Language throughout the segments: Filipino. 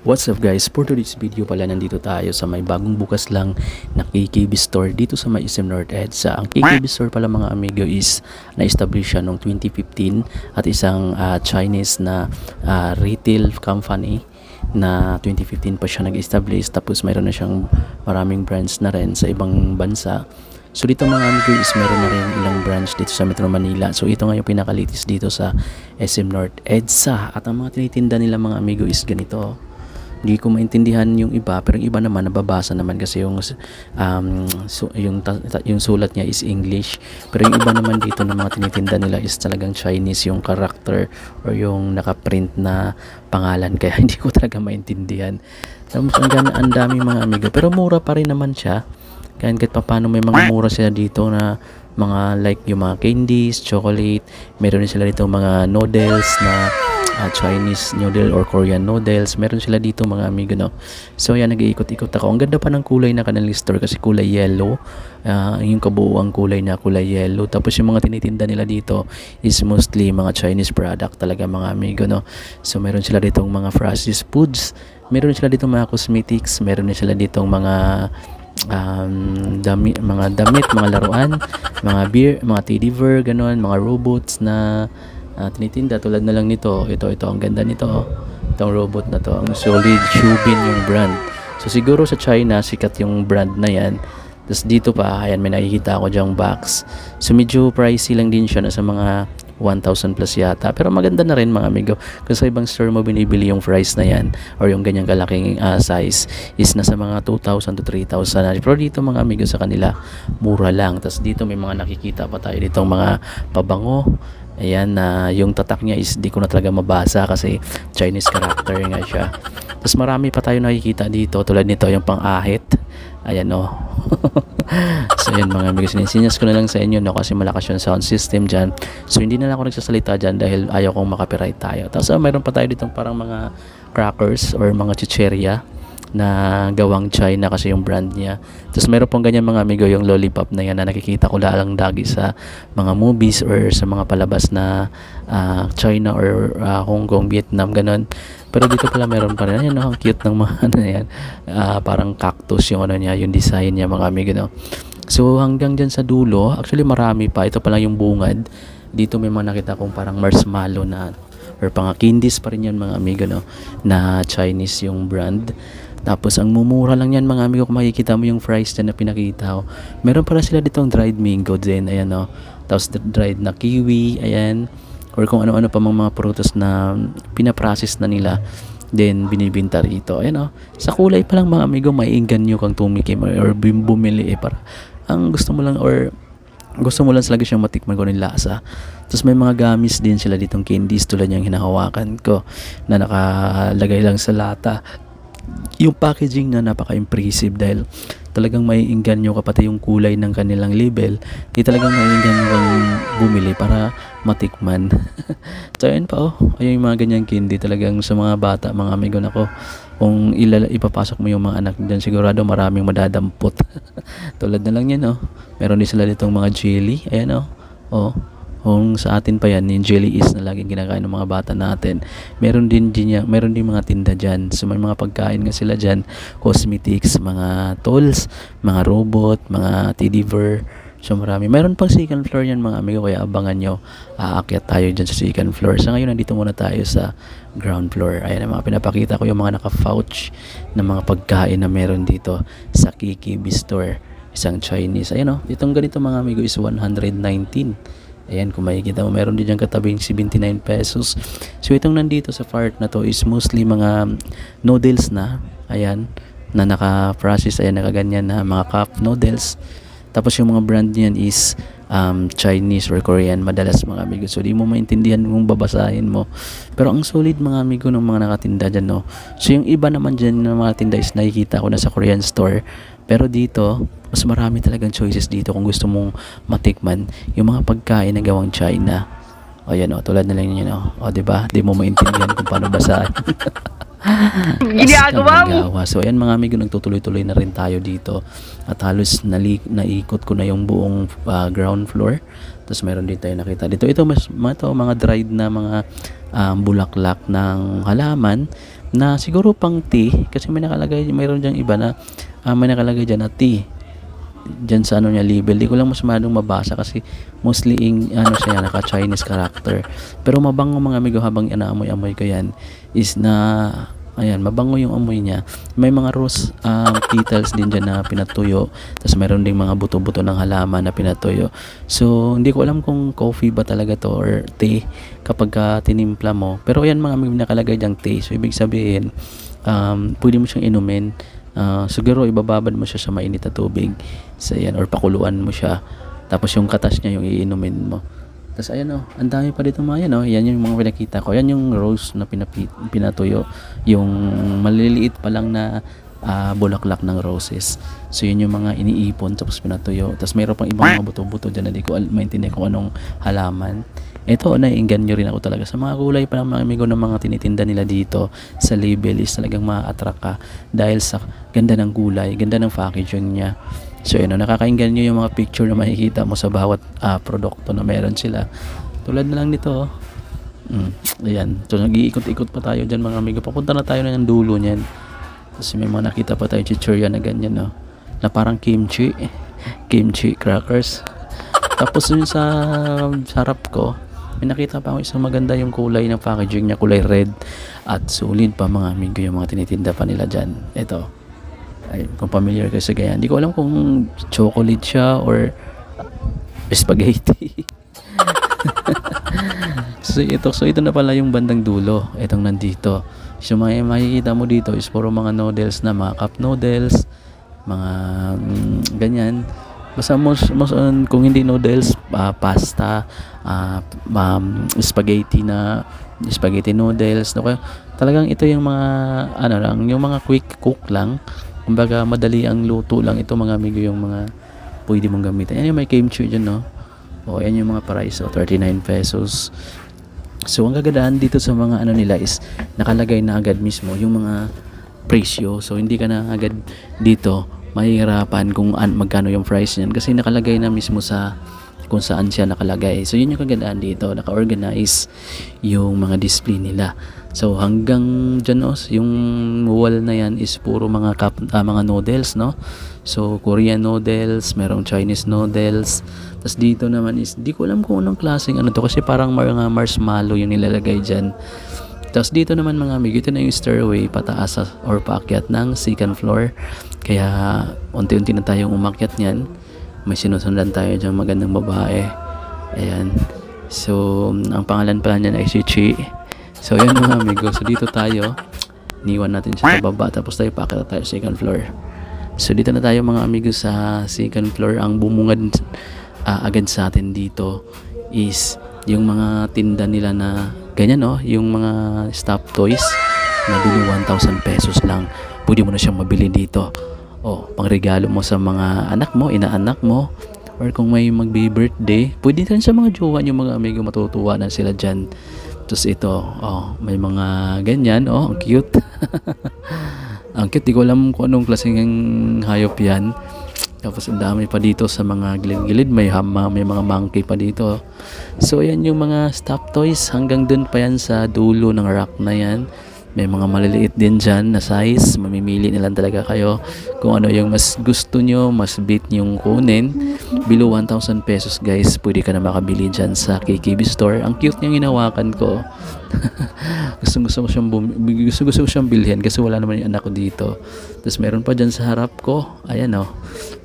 What's up guys, for today's video pala nandito tayo sa may bagong bukas lang na KKB store dito sa may SM North EDSA. Ang KKB store pala mga amigo is na-establish siya noong 2015 at isang Chinese na retail company na 2015 pa siya nag-establish, tapos mayroon na siyang maraming branch na rin sa ibang bansa. So dito mga amigo is meron na rin ilang branch dito sa Metro Manila. So ito nga yung pinakalitis dito sa SM North EDSA at ang mga tinitinda nila mga amigo is ganito. Hindi ko maintindihan yung iba, pero yung iba naman nababasa naman kasi yung sulat niya is English, pero yung iba naman dito ng mga tinitinda nila is talagang Chinese yung character or yung nakaprint na pangalan, kaya hindi ko talaga maintindihan. Tapos ang dami mga amigo, pero mura pa rin naman siya. Kaya kahit paano may mga mura sila dito na mga like yung mga candies, chocolate, meron din sila dito mga noodles na Chinese noodle or Korean noodles. Meron sila dito mga amigo, no? So yan, nag-iikot-ikot ako. Ang ganda pa ng kulay na kanilang store kasi kulay yellow. Yung kabuuang kulay na kulay yellow. Tapos yung mga tinitinda nila dito is mostly mga Chinese product talaga mga amigo, no? So meron sila ditong mga processed foods. Meron sila ditong mga cosmetics. Meron din sila ditong mga damit, mga laruan, mga beer, mga teddy bear, ganon, mga robots na tinitinda tulad na lang nito. Ito ang ganda nito, oh. Itong robot na to, ang Solid Shubin yung brand. So siguro sa China sikat yung brand na yan. Tapos dito pa, ayan, may nakikita ako dyang box. So medyo pricey lang din siya, nasa mga 1,000 plus yata, pero maganda na rin mga amigo. Kasi sa ibang store mo binibili yung price na yan or yung ganyang kalaking size is nasa mga 2,000 to 3,000. Pero dito mga amigo sa kanila mura lang. Tapos dito may mga nakikita pa tayo ditong mga pabango. Ayan, yung tatak niya is di ko na talaga mabasa kasi Chinese character nga siya. Tapos marami pa tayo nakikita dito tulad nito, yung pang-ahit. Ayan, oh. So yan mga amigos, sinisinyas ko na lang sa inyo, no, kasi malakas yung sound system dyan. So hindi na lang ako nagsasalita dyan dahil ayaw kong makapiright tayo. Tapos mayroon pa tayo dito parang mga crackers or mga chicheria na gawang China kasi yung brand niya. Tapos meron pong ganyan mga amigo, yung lollipop na yan na nakikita ko lang lagi sa mga movies or sa mga palabas na China or Hong Kong, Vietnam, ganon. Pero dito pala meron pa rin. Ayan, no, ang cute ng mga ano yan. Parang cactus yung ano niya, yung design niya mga amigo, no. So hanggang dyan sa dulo, actually marami pa. Ito pa lang yung bungad. Dito may mga nakita kong parang marshmallow na or pang candies pa rin yan mga amigo, no, na Chinese yung brand. Tapos ang mumura lang yan mga amigo, kung makikita mo yung fries dyan na pinakita ko. Meron pala sila ditong dried mango din, ayan, no. Tapos dried na kiwi, ayan, or kung ano-ano pa mga prutas na pinaprocess na nila, then binibinta rito. Ayan, oh. Sa kulay pa lang mga amigo, maiinggan nyo kang tumikim or bumili para ang gusto mo lang or gusto mo lang talaga siyang matikman ko ng lasa. Tapos may mga gamis din sila ditong candies tulad yung hinahawakan ko na nakalagay lang sa lata. Yung packaging na napaka-impressive dahil talagang maiinggan nyo kapati yung kulay ng kanilang label, di talagang maiinggan nyo kang bumili para matikman. So ayun pa, oh, ayun yung mga ganyang candy talagang sa mga bata mga amigo, nako, kung ipapasok mo yung mga anak dyan, sigurado maraming madadampot. Tulad na lang yan, oh. Meron din sila ditong mga jelly, ayan, oh. Oh, kung sa atin pa yan, yung jelly is na laging kinakain ng mga bata natin. Meron din mga tinda dyan. So may mga pagkain nga sila dyan, cosmetics, mga tools, mga robot, mga teddy bear. So marami. Meron pang second floor yan mga amigo, kaya abangan nyo. Aakyat tayo dyan sa second floor. Sa ngayon, nandito muna tayo sa ground floor. Ayan ang mga pinapakita ko, yung mga naka-pouch na mga pagkain na meron dito sa KKB store. Isang Chinese. Ayan, oh, itong ganito mga amigo is 119. Ayan, kung makikita mo, meron din dyan katabing 79 pesos. So itong nandito sa part na to is mostly mga noodles na, ayan, na naka-process, ayan, nakaganyan na mga cup noodles. Tapos yung mga brand niyan is Chinese or Korean madalas mga amigo. So di mo maintindihan kung babasahin mo. Pero ang solid mga amigo ng mga nakatinda dyan, no. So yung iba naman dyan ng mga tinda is nakikita ko na sa Korean store. Pero dito, mas marami talagang choices dito kung gusto mong matikman yung mga pagkain na gawang China. O yan, o, tulad na lang yun, o. O, diba? Di mo maintindihan kung paano basahin. Ginagawa mo. So ayan mga amigo, nagtutuloy-tuloy na rin tayo dito at halos naikot ko na yung buong ground floor. Tapos meron din tayo nakita dito, ito mga dried na mga bulaklak ng halaman. na siguro pang tea, kasi may nakalagay, mayroon diyang iba na may nakalagay dyan na tea dyan sa ano niya label. Di ko lang mas masyadong mabasa kasi mostly ano siya, naka Chinese character, pero mabango mga amigo. Habang inaamoy-amoy ko yan is na ayan, mabango yung amoy niya. May mga rose petals din dyan na pinatuyo, tapos mayroon ding mga buto-buto ng halaman na pinatuyo. So hindi ko alam kung coffee ba talaga to or tea kapag tinimpla mo, pero ayan mga amigo, nakalagay dyang tea. So ibig sabihin pwede mo siyang inumin. Siguro ibababad mo siya sa mainit na tubig, so ayan, or pakuluan mo siya, tapos yung katas niya yung iinumin mo. Tapos ayan ang dami pa dito mga yan yan yung mga pinakita ko. Yan yung rose na pinatuyo, yung maliliit pa lang na bulaklak ng roses. So yun yung mga iniipon tapos pinatuyo. Tapos mayroon pang ibang mga buto-buto dyan na di ko maintindihan kung anong halaman. Ito, naiinganyo rin ako talaga sa mga kulay pa ng mga amigo ng mga tinitinda nila dito sa label. Is talagang ma-attract ka dahil sa ganda ng kulay, ganda ng packaging niya. So yun, nakakainganyo yung mga picture na makikita mo sa bawat produkto na meron sila. Tulad na lang nito. Ayan, so nag-iikot-ikot pa tayo dyan mga amigo. Papunta na tayo ng dulo niyan. Kasi may mga nakita pa tayo chichurya na ganyan, na parang kimchi crackers. Tapos yun sa harap ko, may nakita pa ako isang maganda yung kulay ng packaging niya, kulay red at solid pa mga amigo yung mga tinitinda pa nila dyan. Ito, ay, kung familiar kayo sa ganyan, hindi ko alam kung chocolate siya or spaghetti. So ito na pala yung bandang dulo, itong nandito. So makikita mo dito is puro mga noodles na, mga cup noodles, mga ganyan. Basta kung hindi noodles, pasta, spaghetti noodles. Okay? Talagang ito yung mga yung mga quick cook lang. Kumbaga madali ang luto lang ito mga amigo, yung mga pwede mong gamitin. Yan yung may kimchi dyan, yan yung mga price, 39 pesos. So ang kagandahan dito sa mga nila is nakalagay na agad mismo yung mga presyo. So hindi ka na agad dito mahihirapan kung magkano yung price niyan, kasi nakalagay na mismo sa kung saan siya nakalagay. So yun yung kagandahan dito, naka-organize yung mga display nila. So hanggang dyan yung wall na yan is puro mga mga noodles, so Korean noodles, merong Chinese noodles. Tapos dito naman is di ko alam kung anong klaseng to, kasi parang mga marshmallow yung nilalagay dyan. Tapos dito naman mga amigo, ito na yung stairway pataas or paakyat ng second floor. Kaya unti-unti na tayong umakyat niyan. May sinusundan tayo dyan magandang babae. Ayan. So ang pangalan pala niyan ay si Chi. So yan mga amigo, so dito tayo, niwan natin siya sa baba, tapos tayo paakyat tayo second floor. So dito na tayo mga amigo sa second floor. Ang bumungad agad sa atin dito is yung mga tinda nila na ganyan, yung mga stuffed toys na bili 1,000 pesos lang. Pwede mo na siyang mabili dito. Pangregalo mo sa mga anak mo, inaanak mo, or kung may magbi-birthday, pwede rin sa mga jowa yung mga amigo, matutuwa na sila dyan. Tapos ito, may mga ganyan, ang cute. Ang cute, di ko alam kung anong klaseng hayop yan. Tapos ang dami pa dito sa mga gilid-gilid, may mga monkey pa dito. So yan yung mga stuffed toys, hanggang dun pa yan sa dulo ng rack na yan. May mga maliliit din dyan na size, mamimili nilang talaga kayo kung ano yung mas gusto nyo, mas beat nyong kunin. Below 1,000 pesos guys, pwede ka na makabili dyan sa KKB store. Ang cute niyang hinawakan ko. gusto ko siyang bilhin kasi wala naman yung anak ko dito. Tapos meron pa dyan sa harap ko, ayan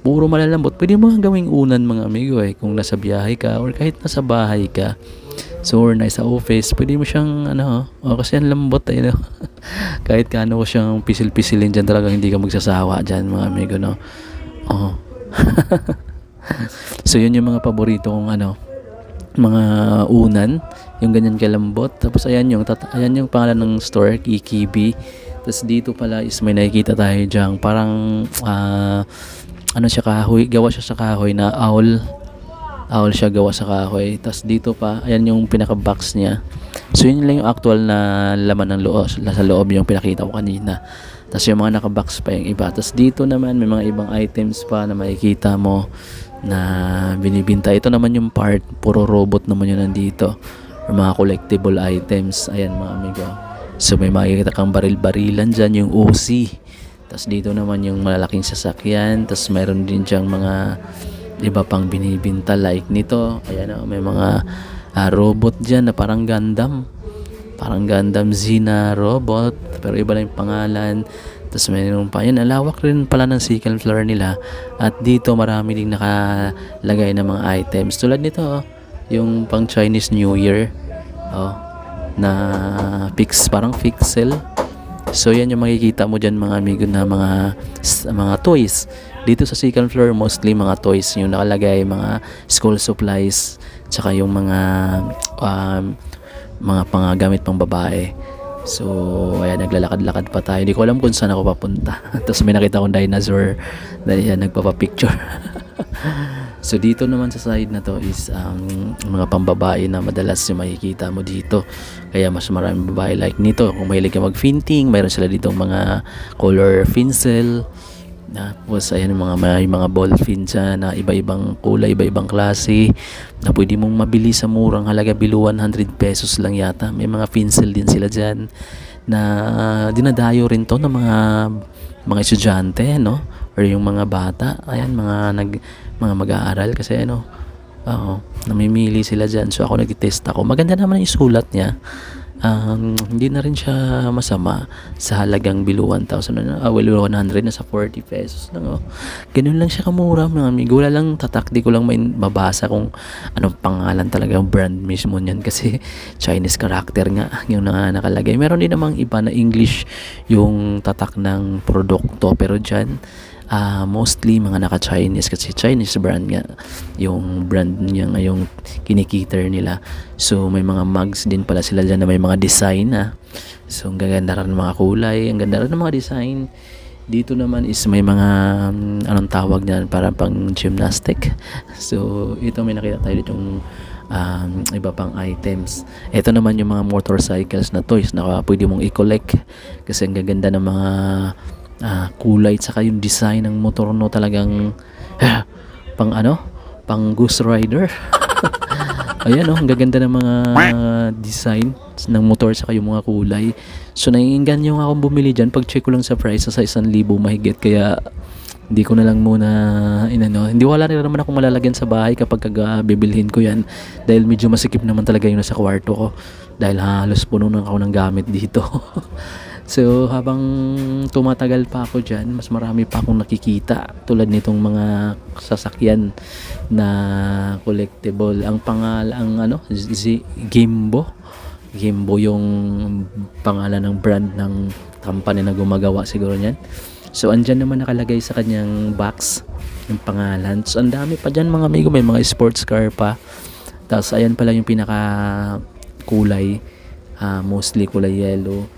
puro malalambot. Pwede mo gawing unan mga amigo kung nasa biyahe ka or kahit nasa bahay ka. So or nasa office, pwede mo siyang kasi ang lambot kahit kaano ko siyang pisil-pisilin dyan, talagang hindi ka magsasawa dyan mga amigo, So yun yung mga paborito kong mga unan, yung ganyan kalambot. Tapos ayan yung pangalan ng store, KKB. Tapos dito pala is may nakikita tayo dyan, parang siya, kahoy, gawa siya sa kahoy na owl siya, gawa sa kahoy. Tapos dito pa, ayan yung pinaka-box niya. So yun lang yung actual na laman ng loob, sa loob yung pinakita ko kanina. Tapos yung mga naka-box pa yung iba. Tapos dito naman may mga ibang items pa na makikita mo na binibinta. Ito naman yung puro robot naman yun nandito, or mga collectible items. Ayan mga amigo, So may makikita kang baril-barilan dyan, yung OC. Tapos dito naman yung malalaking sasakyan. Tapos mayroon din dyang mga iba pang binibinta like nito. Ayan may mga robot dyan na parang Gundam. Parang Gundam Z na robot. Pero iba lang yung pangalan. Tapos mayroon pa. Yan, alawak rin pala ng second floor nila. At dito marami ding nakalagay na mga items. Tulad nito, yung pang Chinese New Year. Na parang pixel. So yan yung makikita mo dyan mga amigo na mga toys. Dito sa second floor mostly mga toys yung nakalagay, mga school supplies, tsaka yung mga panggamit pang babae. So ayan, naglalakad-lakad pa tayo. Hindi ko alam kung saan ako papunta. Tapos may nakita akong dinosaur na yan, nagpapapicture. So dito naman sa side na to is mga pambabae na madalas yung makikita mo dito. Kaya mas maraming babae like nito. Kung mahilig ka mag-finting, mayroon sila dito mga color pencil. Tapos ayan yung mga ball pin dyan na iba-ibang kulay, iba-ibang klase na pwede mong mabili sa murang halaga, below 100 pesos lang yata. May mga pencil din sila dyan na dinadayo rin to ng mga estudyante, no? Or yung mga bata. Ayan, mga mag-aaral kasi namimili sila dyan. So ako nag-test ako. Maganda naman yung sulat niya. Hindi na rin siya masama sa halagang below 1,000 below 100 na sa 40 pesos lang. Ganun lang siya kamura mga amigo. Wala lang tatak, di ko lang mabasa kung anong pangalan talaga yung brand mismo niyan kasi Chinese character nga yung nakalagay. Meron din namang iba na English yung tatak ng produkto, pero dyan mostly mga naka-Chinese kasi Chinese brand nga yung brand niya ngayong kinikiter nila. So may mga mugs din pala sila dyan na may mga design so ang ganda rin ng mga kulay, ang ganda rin ng mga design. Dito naman is may mga anong tawag niyan, para pang gymnastic. So ito may nakita tayo dito yung iba pang items. Ito naman yung mga motorcycles na toys na pwede mong i-collect kasi ang gaganda ng mga kulay, tsaka yung design ng motor talagang pang Ghost Rider. Ayan ang gaganda ng mga design ng motor tsaka yung mga kulay. So naiinganyo nga akong bumili dyan. Pag check ko lang sa price sa 1,000 mahigit, kaya hindi ko na lang muna hindi wala rin naman akong malalagyan sa bahay kapag bibilhin ko yan, dahil medyo masikip naman talaga yung nasa kwarto ko dahil halos puno na ako ng gamit dito. So habang tumatagal pa ako dyan, mas marami pa akong nakikita tulad nitong mga sasakyan na collectible. Ang Gimbo yung pangalan ng brand ng company na gumagawa siguro niyan. So andyan naman nakalagay sa kanyang box yung pangalan. So ang dami pa dyan mga amigo, may mga sports car pa. Tapos ayan pala yung pinaka kulay, mostly kulay yellow.